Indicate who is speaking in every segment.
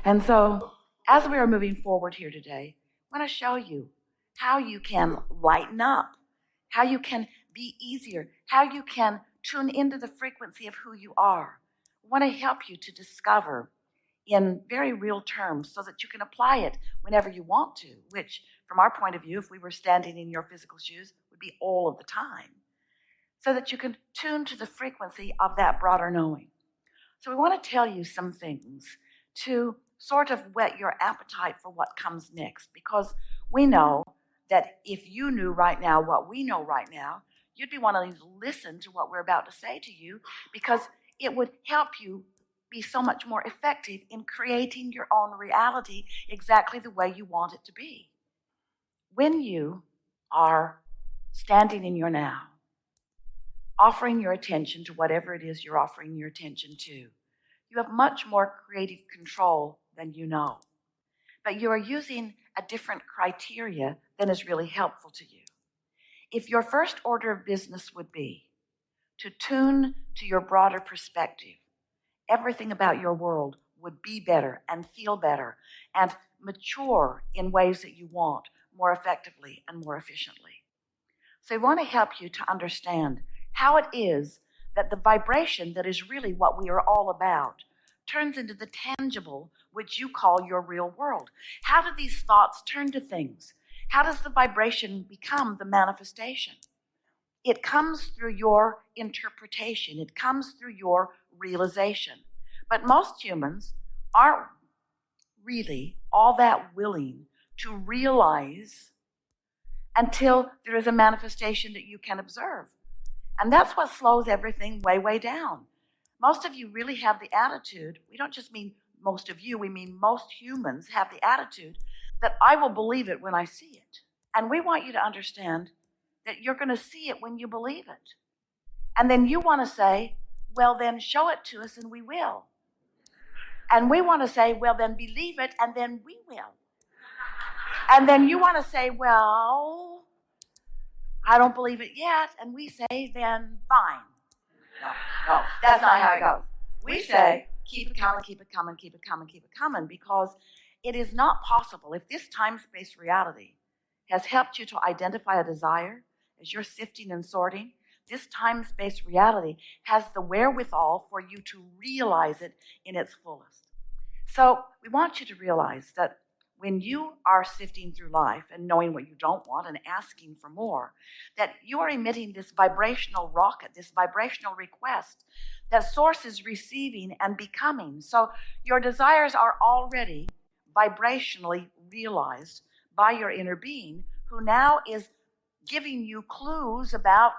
Speaker 1: And so, as we are moving forward here today, I want to show you how you can lighten up, how you can be easier, how you can tune into the frequency of who you are. I want to help you to discover in very real terms so that you can apply it whenever you want to, which, from our point of view, if we were standing in your physical shoes, would be all of the time, so that you can tune to the frequency of that broader knowing. So we want to tell you some things to sort of whet your appetite for what comes next, because we know that if you knew right now what we know right now, you'd be wanting to listen to what we're about to say to you, because it would help you be so much more effective in creating your own reality exactly the way you want it to be. When you are standing in your now, offering your attention to whatever it is you're offering your attention to, you have much more creative control than you know. But you are using a different criteria than is really helpful to you. If your first order of business would be to tune to your broader perspective, everything about your world would be better and feel better and mature in ways that you want more effectively and more efficiently. So I want to help you to understand how it is that the vibration that is really what we are all about turns into the tangible, which you call your real world. How do these thoughts turn to things? How does the vibration become the manifestation? It comes through your interpretation. It comes through your realization. But most humans aren't really all that willing to realize until there is a manifestation that you can observe. And that's what slows everything way, way down. Most of you really have the attitude, we don't just mean most of you, we mean most humans have the attitude that I will believe it when I see it. And we want you to understand that you're going to see it when you believe it. And then you want to say, well, then show it to us and we will. And we want to say, well, then believe it and then we will. And then you want to say, well, I don't believe it yet. And we say, then fine. No, that's not how it goes. We say, keep it coming, keep it coming, keep it coming, keep it coming, because it is not possible. If this time-space reality has helped you to identify a desire as you're sifting and sorting, this time-space reality has the wherewithal for you to realize it in its fullest. So we want you to realize that when you are sifting through life and knowing what you don't want and asking for more, that you are emitting this vibrational rocket, this vibrational request that Source is receiving and becoming. So your desires are already vibrationally realized by your inner being, who now is giving you clues about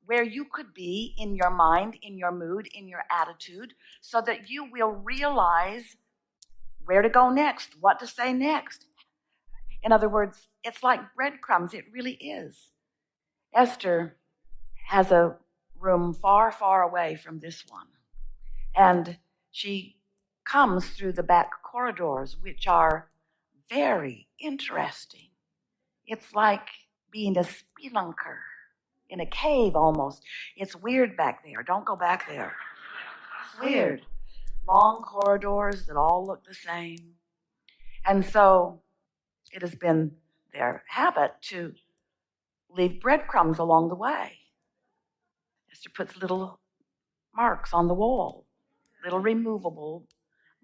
Speaker 1: where you could be in your mind, in your mood, in your attitude, so that you will realize where to go next, what to say next. In other words, it's like breadcrumbs. It really is. Esther has a room far, far away from this one. And she comes through the back corridors, which are very interesting. It's like being a spelunker in a cave almost. It's weird back there. Don't go back there. It's weird. Long corridors that all look the same. And so it has been their habit to leave breadcrumbs along the way. Esther puts little marks on the wall, little removable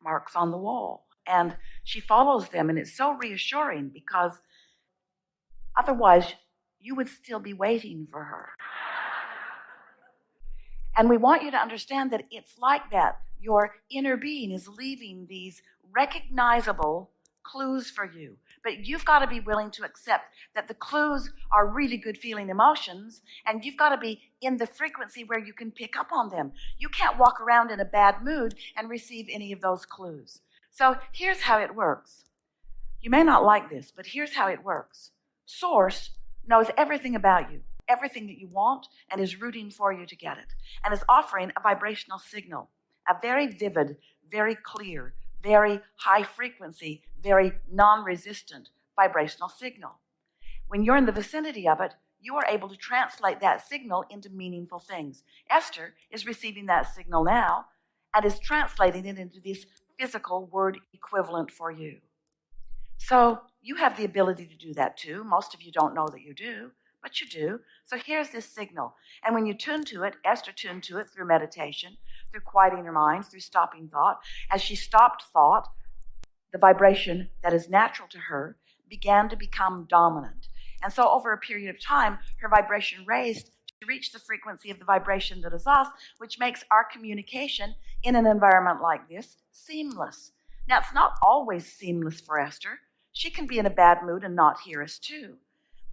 Speaker 1: marks on the wall. And she follows them, and it's so reassuring, because otherwise you would still be waiting for her. And we want you to understand that it's like that. Your inner being is leaving these recognizable clues for you. But you've got to be willing to accept that the clues are really good feeling emotions, and you've got to be in the frequency where you can pick up on them. You can't walk around in a bad mood and receive any of those clues. So here's how it works. You may not like this, but here's how it works. Source knows everything about you, everything that you want, and is rooting for you to get it, and is offering a vibrational signal, a very vivid, very clear, very high frequency, very non-resistant vibrational signal. When you're in the vicinity of it, you are able to translate that signal into meaningful things. Esther is receiving that signal now and is translating it into this physical word equivalent for you. So you have the ability to do that too. Most of you don't know that you do, but you do. So here's this signal. And when you tune to it, Esther tuned to it through meditation, through quieting her mind, through stopping thought. As she stopped thought, the vibration that is natural to her began to become dominant. And so over a period of time, her vibration raised to reach the frequency of the vibration that is us, which makes our communication in an environment like this seamless. Now, it's not always seamless for Esther. She can be in a bad mood and not hear us too.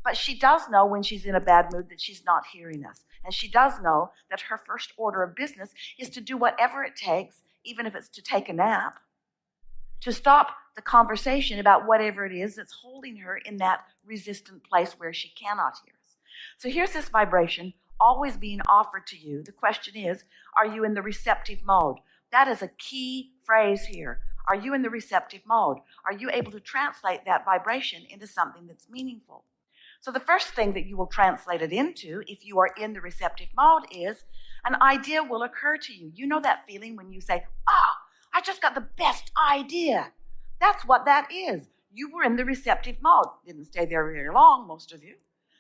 Speaker 1: But she does know when she's in a bad mood that she's not hearing us. And she does know that her first order of business is to do whatever it takes, even if it's to take a nap, to stop the conversation about whatever it is that's holding her in that resistant place where she cannot hear us. So here's this vibration always being offered to you. The question is, are you in the receptive mode? That is a key phrase here. Are you in the receptive mode? Are you able to translate that vibration into something that's meaningful? So the first thing that you will translate it into, if you are in the receptive mode, is an idea will occur to you. You know that feeling when you say, I just got the best idea. That's what that is. You were in the receptive mode. Didn't stay there very long, most of you.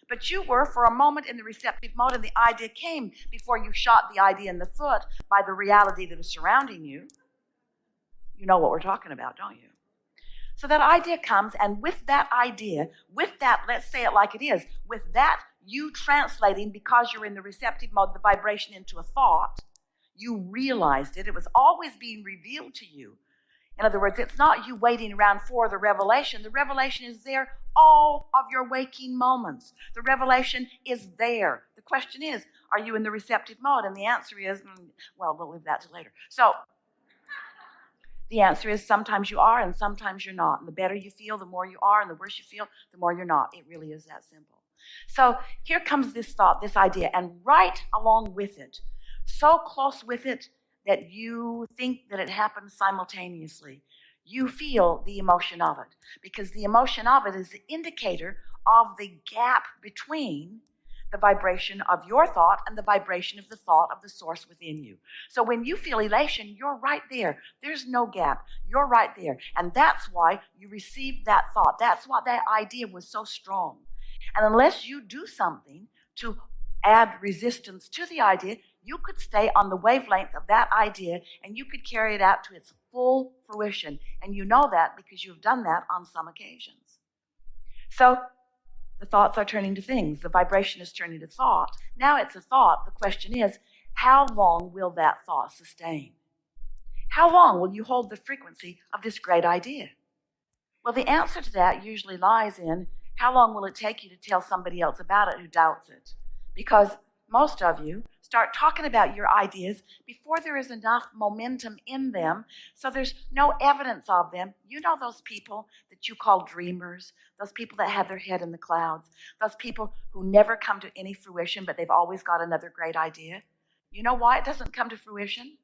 Speaker 1: But you were for a moment in the receptive mode, and the idea came before you shot the idea in the foot by the reality that is surrounding you. You know what we're talking about, don't you? So that idea comes, and with that idea, with that, let's say it like it is, with that you translating, because you're in the receptive mode, the vibration into a thought, you realized it. It was always being revealed to you. In other words, it's not you waiting around for the revelation. The revelation is there all of your waking moments. The revelation is there. The question is, are you in the receptive mode? And the answer is, well, we'll leave that to later. So the answer is sometimes you are and sometimes you're not. And the better you feel, the more you are, and the worse you feel, the more you're not. It really is that simple. So here comes this thought, this idea, and right along with it, so close with it that you think that it happens simultaneously, you feel the emotion of it, because the emotion of it is the indicator of the gap between the vibration of your thought and the vibration of the thought of the source within you. So when you feel elation, you're right there. There's no gap. You're right there. And that's why you received that thought. That's why that idea was so strong. And unless you do something to add resistance to the idea, you could stay on the wavelength of that idea and you could carry it out to its full fruition. And you know that because you've done that on some occasions. So the thoughts are turning to things. The vibration is turning to thought. Now it's a thought. The question is, how long will that thought sustain? How long will you hold the frequency of this great idea? Well, the answer to that usually lies in how long will it take you to tell somebody else about it who doubts it? Because most of you start talking about your ideas before there is enough momentum in them, so there's no evidence of them. You know those people that you call dreamers, those people that have their head in the clouds, those people who never come to any fruition, but they've always got another great idea. You know why it doesn't come to fruition?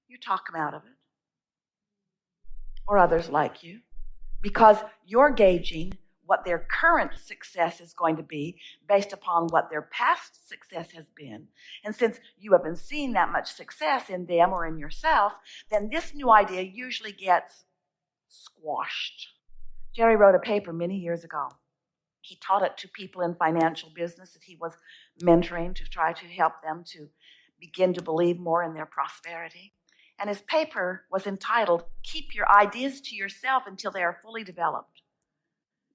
Speaker 1: You talk them out of it. Or others like you. Because you're gauging what their current success is going to be based upon what their past success has been. And since you haven't seen that much success in them or in yourself, then this new idea usually gets squashed. Jerry wrote a paper many years ago. He taught it to people in financial business that he was mentoring to try to help them to begin to believe more in their prosperity. And his paper was entitled, "Keep Your Ideas to Yourself Until They Are Fully Developed."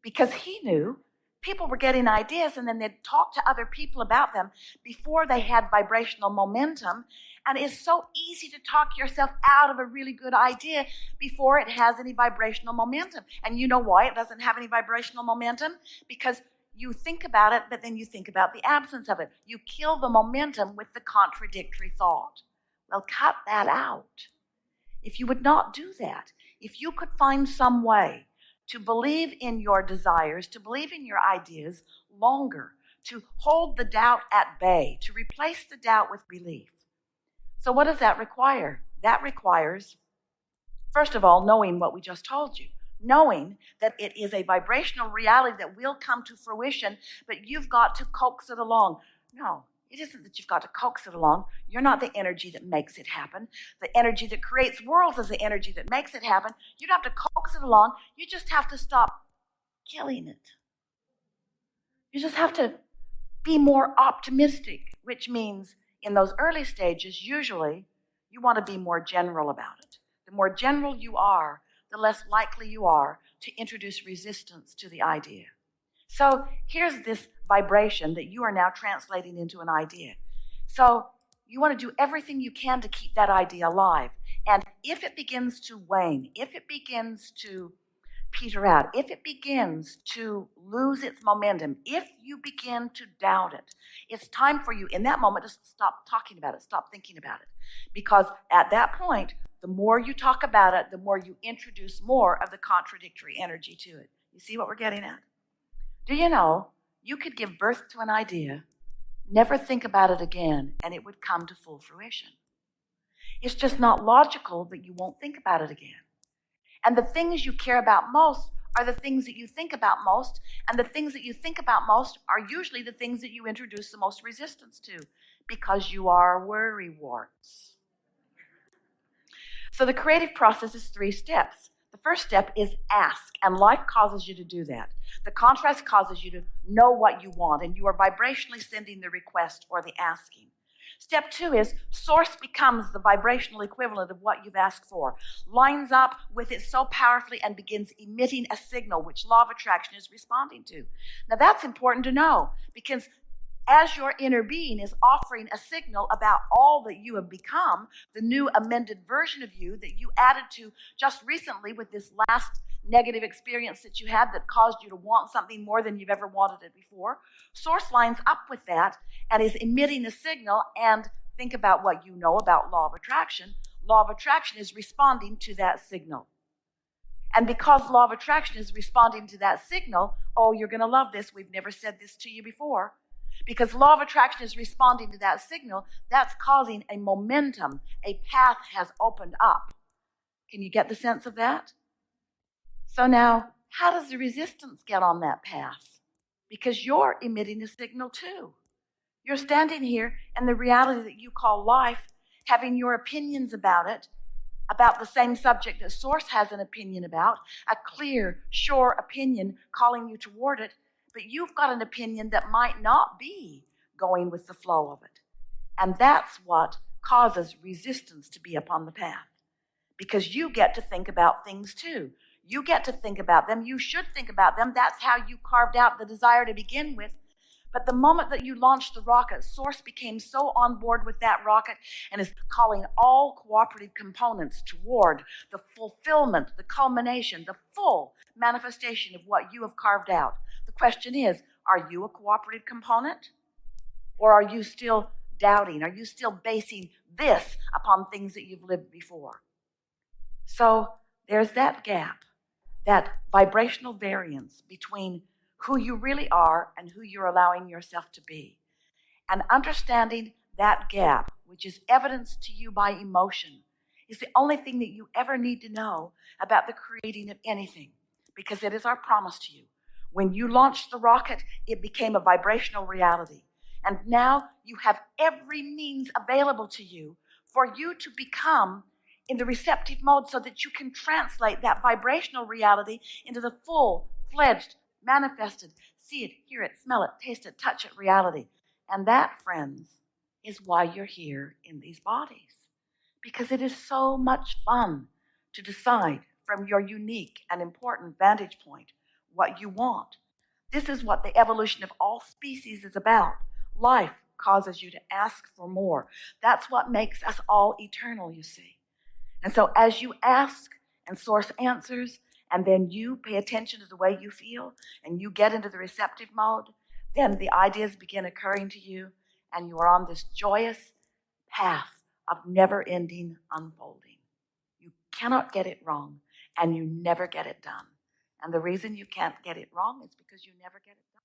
Speaker 1: Because he knew people were getting ideas and then they'd talk to other people about them before they had vibrational momentum. And it's so easy to talk yourself out of a really good idea before it has any vibrational momentum. And you know why it doesn't have any vibrational momentum? Because you think about it, but then you think about the absence of it. You kill the momentum with the contradictory thought. Well, cut that out. If you would not do that, if you could find some way to believe in your desires, to believe in your ideas longer, to hold the doubt at bay, to replace the doubt with belief. So what does that require? That requires, first of all, knowing what we just told you, knowing that it is a vibrational reality that will come to fruition, but you've got to coax it along. No, It isn't that you've got to coax it along. You're not the energy that makes it happen. The energy that creates worlds is the energy that makes it happen. You don't have to coax it along. You just have to stop killing it. You just have to be more optimistic, which means in those early stages, usually you want to be more general about it. The more general you are, the less likely you are to introduce resistance to the idea. So here's this vibration that you are now translating into an idea. So you want to do everything you can to keep that idea alive. And if it begins to wane, if it begins to peter out, if it begins to lose its momentum, if you begin to doubt it, it's time for you in that moment to stop talking about it, stop thinking about it. Because at that point, the more you talk about it, the more you introduce more of the contradictory energy to it. You see what we're getting at? Do you know you could give birth to an idea, never think about it again, and it would come to full fruition? It's just not logical that you won't think about it again. And the things you care about most are the things that you think about most, and the things that you think about most are usually the things that you introduce the most resistance to, because you are worrywarts. So the creative process is 3 steps. The first step is ask, and life causes you to do that. The contrast causes you to know what you want, and you are vibrationally sending the request or the asking. Step 2 is source becomes the vibrational equivalent of what you've asked for, lines up with it so powerfully and begins emitting a signal which law of attraction is responding to. Now that's important to know, because as your inner being is offering a signal about all that you have become, the new amended version of you that you added to just recently with this last negative experience that you had that caused you to want something more than you've ever wanted it before, source lines up with that and is emitting a signal. And think about what you know about law of attraction. Law of attraction is responding to that signal. And because law of attraction is responding to that signal, oh, you're going to love this. We've never said this to you before. Because law of attraction is responding to that signal, that's causing a momentum. A path has opened up. Can you get the sense of that? So now, how does the resistance get on that path? Because you're emitting a signal too. You're standing here in the reality that you call life, having your opinions about it, about the same subject that Source has an opinion about, a clear, sure opinion calling you toward it, but you've got an opinion that might not be going with the flow of it. And that's what causes resistance to be upon the path. Because you get to think about things too. You get to think about them. You should think about them. That's how you carved out the desire to begin with. But the moment that you launched the rocket, Source became so on board with that rocket and is calling all cooperative components toward the fulfillment, the culmination, the full manifestation of what you have carved out. The question is, are you a cooperative component? Or are you still doubting? Are you still basing this upon things that you've lived before? So there's that gap, that vibrational variance between who you really are and who you're allowing yourself to be. And understanding that gap, which is evidenced to you by emotion, is the only thing that you ever need to know about the creating of anything, because it is our promise to you. When you launched the rocket, it became a vibrational reality. And now you have every means available to you for you to become in the receptive mode so that you can translate that vibrational reality into the full-fledged, manifested, see it, hear it, smell it, taste it, touch it reality. And that, friends, is why you're here in these bodies. Because it is so much fun to decide from your unique and important vantage point what you want. This is what the evolution of all species is about. Life causes you to ask for more. That's what makes us all eternal, you see. And so as you ask and Source answers, and then you pay attention to the way you feel, and you get into the receptive mode, then the ideas begin occurring to you, and you are on this joyous path of never-ending unfolding. You cannot get it wrong, and you never get it done. And the reason you can't get it wrong is because you never get it done.